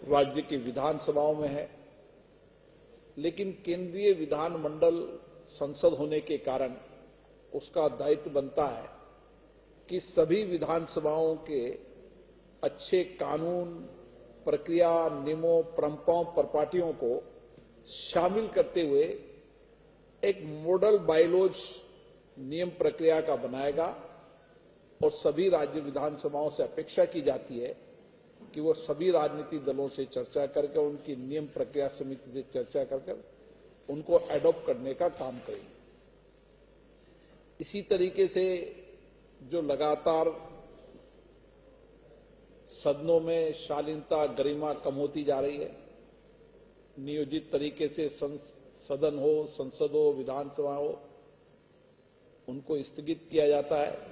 राज्य की विधानसभाओं में है, लेकिन केंद्रीय विधानमंडल संसद होने के कारण उसका दायित्व बनता है कि सभी विधानसभाओं के अच्छे कानून, प्रक्रिया, नियमों, परंपराओं, परिपाटियों को शामिल करते हुए एक मॉडल बायलॉज नियम प्रक्रिया का बनाएगा और सभी राज्य विधानसभाओं से अपेक्षा की जाती है कि वो सभी राजनीतिक दलों से चर्चा करके, उनकी नियम प्रक्रिया समिति से चर्चा करके उनको एडॉप्ट करने का काम करेंगे। इसी तरीके से जो लगातार सदनों में शालीनता, गरिमा कम होती जा रही है, नियोजित तरीके से सदन हो, संसद हो, विधानसभा हो, उनको स्थगित किया जाता है।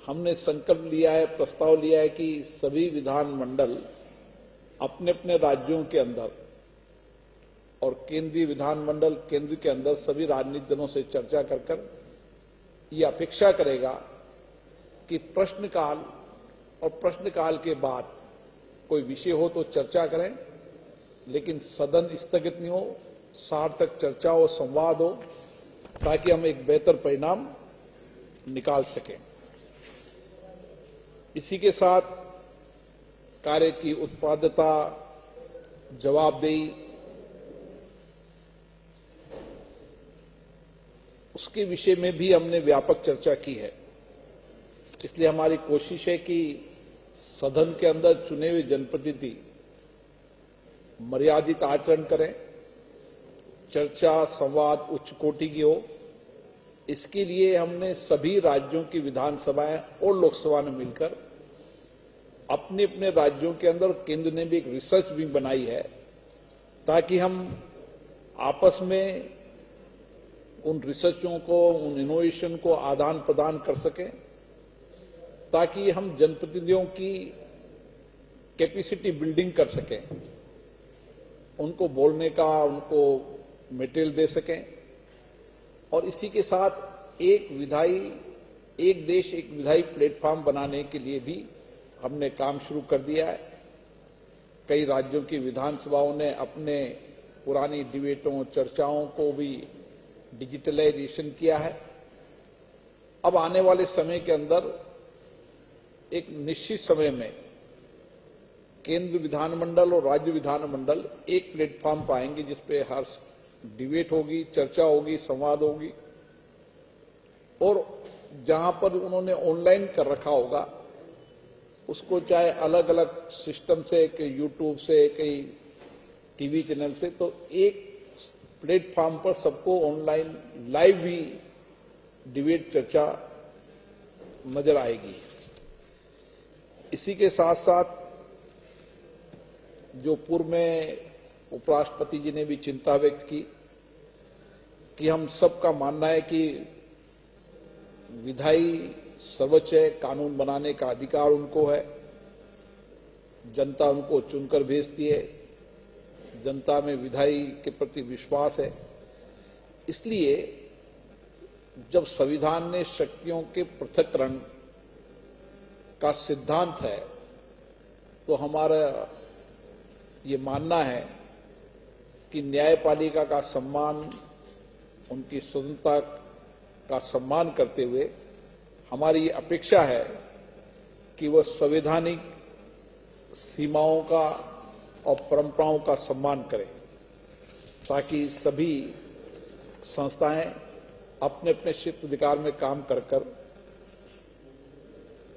हमने संकल्प लिया है, प्रस्ताव लिया है कि सभी विधानमंडल अपने अपने राज्यों के अंदर और केंद्रीय विधानमंडल केंद्र के अंदर सभी राजनीतिक दलों से चर्चा कर ये अपेक्षा करेगा कि प्रश्नकाल और प्रश्नकाल के बाद कोई विषय हो तो चर्चा करें, लेकिन सदन स्थगित नहीं हो, सार्थक चर्चा हो, संवाद हो, ताकि हम एक बेहतर परिणाम निकाल सकें। इसी के साथ कार्य की उत्पादकता, जवाबदेही, उसके विषय में भी हमने व्यापक चर्चा की है। इसलिए हमारी कोशिश है कि सदन के अंदर चुने हुए जनप्रतिनिधि मर्यादित आचरण करें, चर्चा, संवाद उच्च कोटि की हो। इसके लिए हमने सभी राज्यों की विधानसभाएं और लोकसभा ने मिलकर अपने अपने राज्यों के अंदर, केंद्र ने भी एक रिसर्च विंग बनाई है, ताकि हम आपस में उन रिसर्चों को, उन इनोवेशन को आदान प्रदान कर सकें, ताकि हम जनप्रतिनिधियों की कैपेसिटी बिल्डिंग कर सकें, उनको बोलने का, उनको मटेरियल दे सकें। और इसी के साथ एक देश एक विधायी प्लेटफॉर्म बनाने के लिए भी हमने काम शुरू कर दिया है। कई राज्यों की विधानसभाओं ने अपने पुरानी डिबेटों, चर्चाओं को भी डिजिटलाइजेशन किया है। अब आने वाले समय के अंदर एक निश्चित समय में केंद्र विधानमंडल और राज्य विधानमंडल एक प्लेटफॉर्म पाएंगे जिसपे हर डिबेट होगी, चर्चा होगी, संवाद होगी, और जहां पर उन्होंने ऑनलाइन कर रखा होगा उसको चाहे अलग अलग सिस्टम से, कई यूट्यूब से, कई टीवी चैनल से, तो एक प्लेटफॉर्म पर सबको ऑनलाइन लाइव भी डिबेट, चर्चा नजर आएगी। इसी के साथ साथ जो पूर्व में उपराष्ट्रपति जी ने भी चिंता व्यक्त की कि हम सबका मानना है कि विधायी सर्वोच्च है, कानून बनाने का अधिकार उनको है, जनता उनको चुनकर भेजती है, जनता में विधायी के प्रति विश्वास है। इसलिए जब संविधान ने शक्तियों के पृथक्करण का सिद्धांत है, तो हमारा ये मानना है कि न्यायपालिका का सम्मान, उनकी स्वतंत्रता का सम्मान करते हुए हमारी ये अपेक्षा है कि वह संवैधानिक सीमाओं का और परंपराओं का सम्मान करें, ताकि सभी संस्थाएं अपने अपने क्षेत्राधिकार में काम कर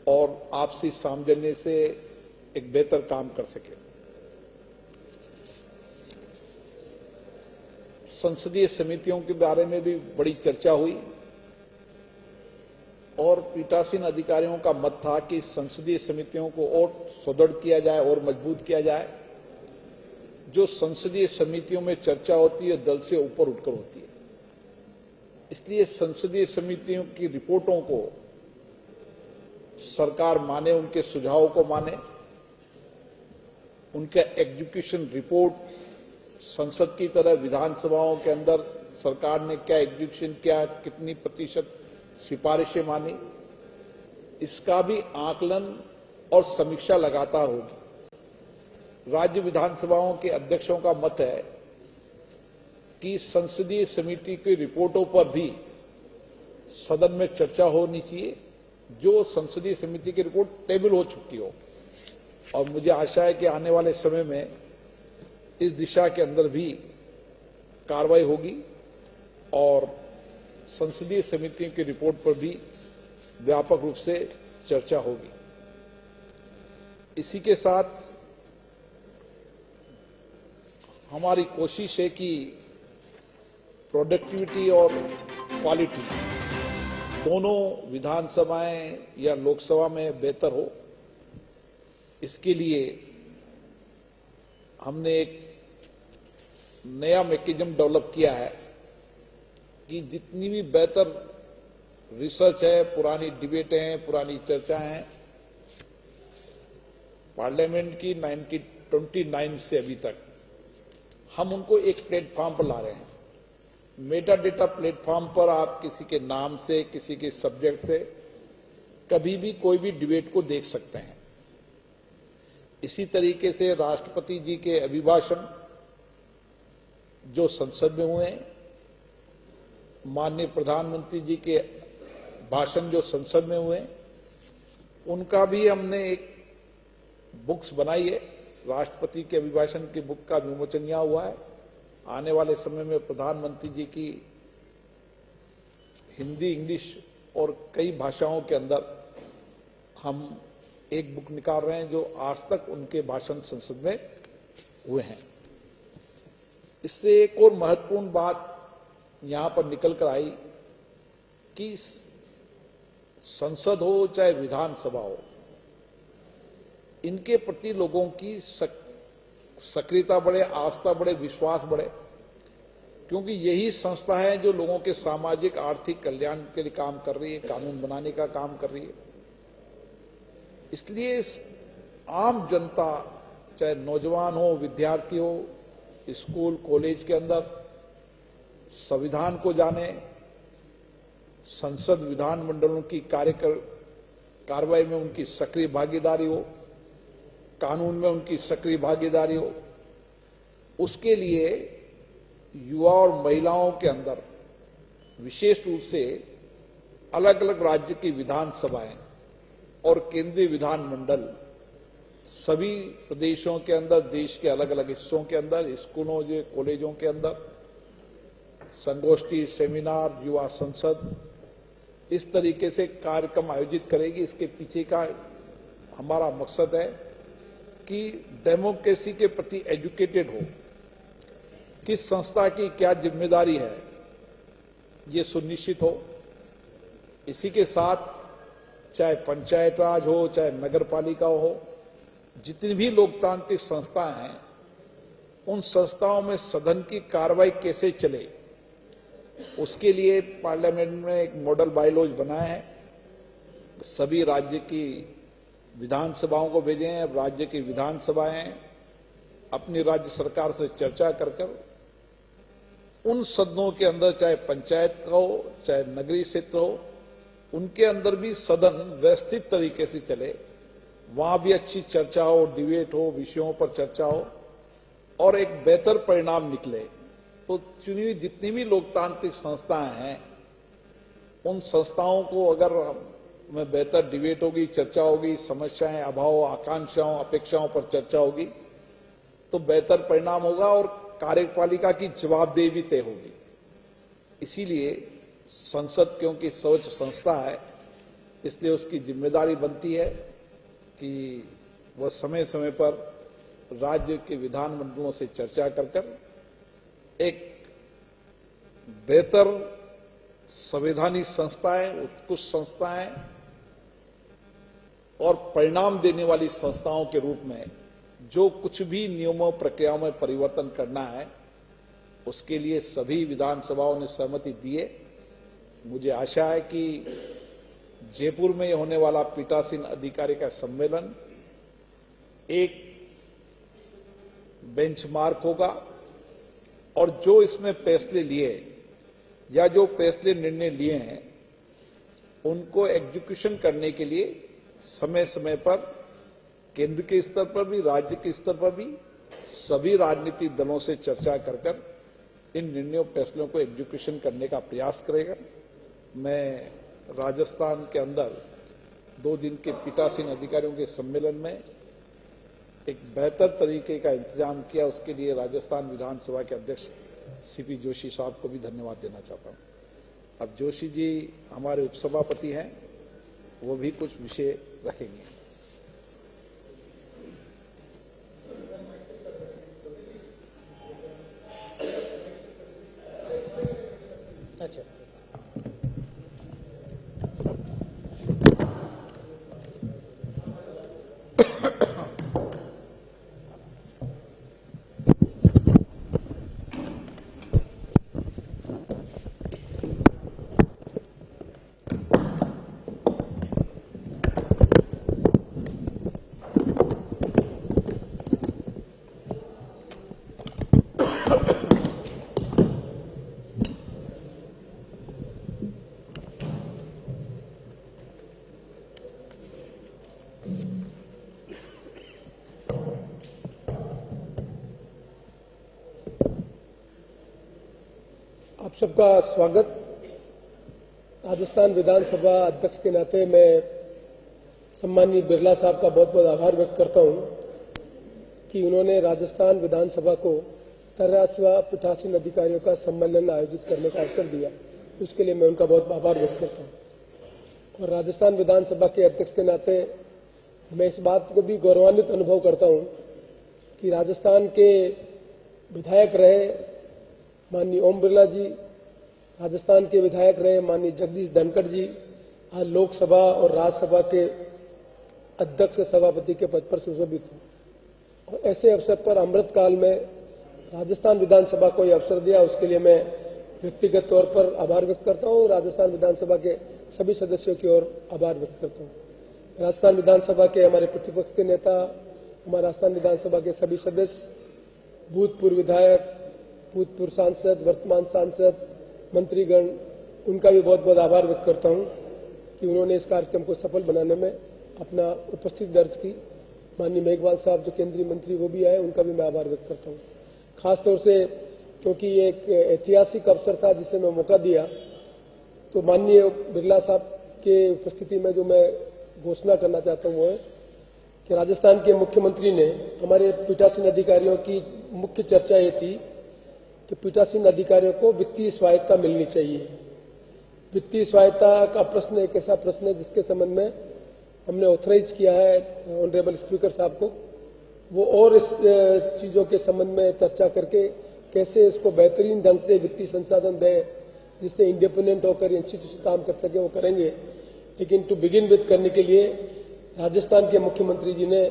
और आपसी सामंजस्य से एक बेहतर काम कर सके। संसदीय समितियों के बारे में भी बड़ी चर्चा हुई और पीठासीन अधिकारियों का मत था कि संसदीय समितियों को और सुदृढ़ किया जाए और मजबूत किया जाए। जो संसदीय समितियों में चर्चा होती है, दल से ऊपर उठकर होती है। इसलिए संसदीय समितियों की रिपोर्टों को सरकार माने, उनके सुझावों को माने, उनका एग्जीक्यूशन रिपोर्ट संसद की तरह विधानसभाओं के अंदर सरकार ने क्या एग्जीक्यूशन किया, कितनी प्रतिशत सिफारिशें मानी, इसका भी आकलन और समीक्षा लगातार होगी। राज्य विधानसभाओं के अध्यक्षों का मत है कि संसदीय समिति की रिपोर्टों पर भी सदन में चर्चा होनी चाहिए, जो संसदीय समिति की रिपोर्ट टेबल हो चुकी हो। और मुझे आशा है कि आने वाले समय में इस दिशा के अंदर भी कार्रवाई होगी और संसदीय समितियों की रिपोर्ट पर भी व्यापक रूप से चर्चा होगी। इसी के साथ हमारी कोशिश है कि प्रोडक्टिविटी और क्वालिटी दोनों विधानसभाएं या लोकसभा में बेहतर हो। इसके लिए हमने एक नया मैकेनिज्म डेवलप किया है कि जितनी भी बेहतर रिसर्च है, पुरानी डिबेटें हैं, पुरानी चर्चाएं हैं, पार्लियामेंट की 1929 से अभी तक हम उनको एक प्लेटफॉर्म पर ला रहे हैं। मेटा डेटा प्लेटफॉर्म पर आप किसी के नाम से, किसी के सब्जेक्ट से कभी भी कोई भी डिबेट को देख सकते हैं। इसी तरीके से राष्ट्रपति जी के अभिभाषण जो संसद में हुए हैं, माननीय प्रधानमंत्री जी के भाषण जो संसद में हुए, उनका भी हमने एक बुक्स बनाई है। राष्ट्रपति के अभिभाषण की बुक का विमोचन यहां हुआ है। आने वाले समय में प्रधानमंत्री जी की हिंदी, इंग्लिश और कई भाषाओं के अंदर हम एक बुक निकाल रहे हैं जो आज तक उनके भाषण संसद में हुए हैं। इससे एक और महत्वपूर्ण बात यहां पर निकल कर आई कि संसद हो चाहे विधानसभा हो, इनके प्रति लोगों की सक्रियता बढ़े, आस्था बढ़े, विश्वास बढ़े, क्योंकि यही संस्था है जो लोगों के सामाजिक आर्थिक कल्याण के लिए काम कर रही है, कानून बनाने का काम कर रही है। इसलिए आम जनता, चाहे नौजवान हो, विद्यार्थी हो, स्कूल कॉलेज के अंदर संविधान को जाने, संसद विधानमंडलों की कार्रवाई में उनकी सक्रिय भागीदारी हो, कानून में उनकी सक्रिय भागीदारी हो। उसके लिए युवा और महिलाओं के अंदर विशेष रूप से अलग अलग राज्य की विधानसभाएं और केंद्रीय विधानमंडल सभी प्रदेशों के अंदर, देश के अलग अलग हिस्सों के अंदर, स्कूलों, कॉलेजों के अंदर संगोष्ठी, सेमिनार, युवा संसद, इस तरीके से कार्यक्रम आयोजित करेगी। इसके पीछे का हमारा मकसद है कि डेमोक्रेसी के प्रति एजुकेटेड हो, किस संस्था की क्या जिम्मेदारी है, ये सुनिश्चित हो। इसी के साथ चाहे पंचायत राज हो, चाहे नगर पालिका हो, जितनी भी लोकतांत्रिक संस्थाएं हैं, उन संस्थाओं में सदन की कार्रवाई कैसे चले, उसके लिए पार्लियामेंट में एक मॉडल बायलॉज बनाया है। सभी राज्य की विधानसभाओं को भेजे हैं। राज्य की विधानसभाएं अपनी राज्य सरकार से चर्चा कर उन सदनों के अंदर, चाहे पंचायत का हो, चाहे नगरीय क्षेत्र हो, उनके अंदर भी सदन व्यवस्थित तरीके से चले, वहां भी अच्छी चर्चा हो, डिबेट हो, विषयों पर चर्चा हो और एक बेहतर परिणाम निकले। तो चुनी हुई जितनी भी लोकतांत्रिक संस्थाएं हैं, उन संस्थाओं को अगर में बेहतर डिबेट होगी, चर्चा होगी, समस्याएं, अभाव, आकांक्षाओं, अपेक्षाओं पर चर्चा होगी, तो बेहतर परिणाम होगा और कार्यपालिका की जवाबदेही भी तय होगी। इसीलिए संसद क्योंकि सर्वोच्च संस्था है, इसलिए उसकी जिम्मेदारी बनती है कि वह समय समय पर राज्य के विधानमंडलों से चर्चा कर एक बेहतर संवैधानिक संस्थाएं, उत्कृष्ट संस्थाएं और परिणाम देने वाली संस्थाओं के रूप में जो कुछ भी नियमों, प्रक्रियाओं में परिवर्तन करना है, उसके लिए सभी विधानसभाओं ने सहमति दी है। मुझे आशा है कि जयपुर में होने वाला पीठासीन अधिकारी का सम्मेलन एक बेंचमार्क होगा और जो इसमें फैसले लिए या जो फैसले निर्णय लिए हैं, उनको एग्जीक्यूशन करने के लिए समय समय पर केंद्र के स्तर पर भी, राज्य के स्तर पर भी सभी राजनीतिक दलों से चर्चा कर कर इन निर्णयों फैसलों को एग्जीक्यूशन करने का प्रयास करेगा। मैं राजस्थान के अंदर 2 दिन के पीठासीन अधिकारियों के सम्मेलन में एक बेहतर तरीके का इंतजाम किया, उसके लिए राजस्थान विधानसभा के अध्यक्ष सीपी जोशी साहब को भी धन्यवाद देना चाहता हूं। अब जोशी जी हमारे उपसभापति हैं, वो भी कुछ विषय रखेंगे। अच्छा, आप सबका स्वागत। राजस्थान विधानसभा अध्यक्ष के नाते मैं सम्माननीय बिरला साहब का बहुत बहुत आभार व्यक्त करता हूं कि उन्होंने राजस्थान विधानसभा को 83वां पीठासीन अधिकारियों का सम्मेलन आयोजित करने का अवसर दिया। उसके लिए मैं उनका बहुत आभार व्यक्त करता हूं। और राजस्थान विधानसभा के अध्यक्ष के नाते मैं इस बात को भी गौरवान्वित अनुभव करता हूं कि राजस्थान के विधायक रहे माननीय ओम बिरला जी, राजस्थान के विधायक रहे माननीय जगदीश धनखड़ जी आज लोकसभा और राज्यसभा के अध्यक्ष सभापति के पद पर सुशोभित हुए। और ऐसे अवसर पर अमृतकाल में राजस्थान विधानसभा को यह अवसर दिया, उसके लिए मैं व्यक्तिगत तौर पर आभार व्यक्त करता हूं। राजस्थान विधानसभा के सभी सदस्यों की ओर आभार व्यक्त करता हूं। राजस्थान विधानसभा के हमारे प्रतिपक्ष के नेता, हमारे राजस्थान विधानसभा के सभी सदस्य, भूतपूर्व विधायक, भूतपूर्व सांसद, वर्तमान सांसद, मंत्रीगण, उनका भी बहुत बहुत आभार व्यक्त करता हूं कि उन्होंने इस कार्यक्रम को सफल बनाने में अपना उपस्थिति दर्ज की। माननीय मेघवाल साहब जो केंद्रीय मंत्री वो भी आए, उनका भी मैं आभार व्यक्त करता हूं। खासतौर से क्योंकि ये एक ऐतिहासिक अवसर था जिसे मैं मौका दिया, तो माननीय बिरला साहब के उपस्थिति में जो मैं घोषणा करना चाहता हूं वो है कि राजस्थान के मुख्यमंत्री ने हमारे पीठासीन अधिकारियों की मुख्य चर्चा ये थी कि पीठासीन अधिकारियों को वित्तीय स्वायत्तता मिलनी चाहिए। वित्तीय स्वायत्तता का प्रश्न एक ऐसा प्रश्न है जिसके संबंध में हमने ऑथराइज किया है ऑनरेबल स्पीकर साहब को, वो और इस चीजों के संबंध में चर्चा करके कैसे इसको बेहतरीन ढंग से वित्तीय संसाधन दें जिससे इंडिपेंडेंट होकर इंस्टीट्यूशन काम कर सके, वो करेंगे। लेकिन टू बिगिन विद करने के लिए राजस्थान के मुख्यमंत्री जी ने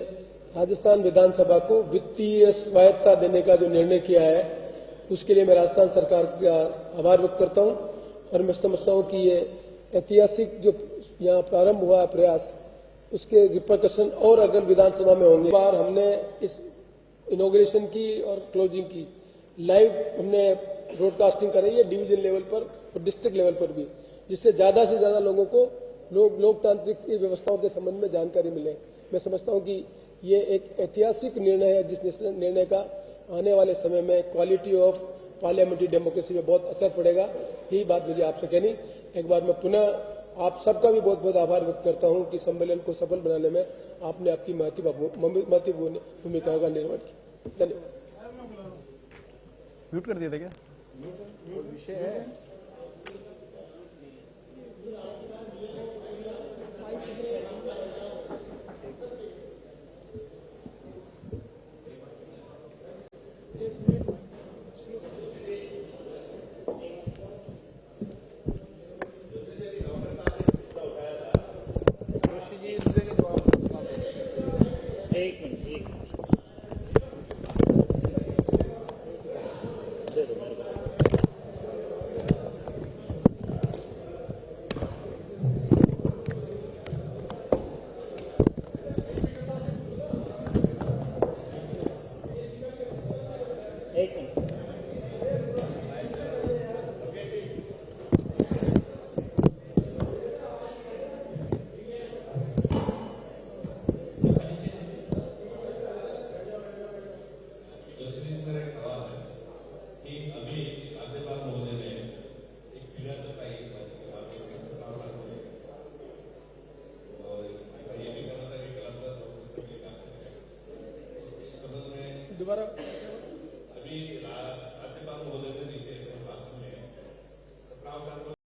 राजस्थान विधानसभा को वित्तीय स्वायत्तता देने का जो निर्णय किया है, उसके लिए मैं राजस्थान सरकार का आभार व्यक्त करता हूं। और मैं समझता हूं कि ये ऐतिहासिक जो यहाँ प्रारंभ हुआ प्रयास, उसके रिपरकशन और अगर विधानसभा में होंगे। बार हमने इस इनॉग्रेशन की और क्लोजिंग की लाइव हमने ब्रॉडकास्टिंग कराई है डिवीजन लेवल पर और डिस्ट्रिक्ट लेवल पर भी, जिससे ज्यादा से ज्यादा लोगों को लोकतांत्रिक व्यवस्थाओं के संबंध में जानकारी मिले। मैं समझता हूं कि ये एक ऐतिहासिक निर्णय है जिस निर्णय का आने वाले समय में क्वालिटी ऑफ पार्लियामेंट्री डेमोक्रेसी में बहुत असर पड़ेगा। यही बात मुझे आपसे कहनी। एक बार मैं पुनः आप सबका भी बहुत बहुत आभार व्यक्त करता हूं कि सम्मेलन को सफल बनाने में आपने आपकी महत्वपूर्ण भूमिका का निर्वहन किया। धन्यवाद। म्यूट कर दिया था क्या? विषय है दोबारा अभी राज्यपाल महोदय ने नीचे भाषण में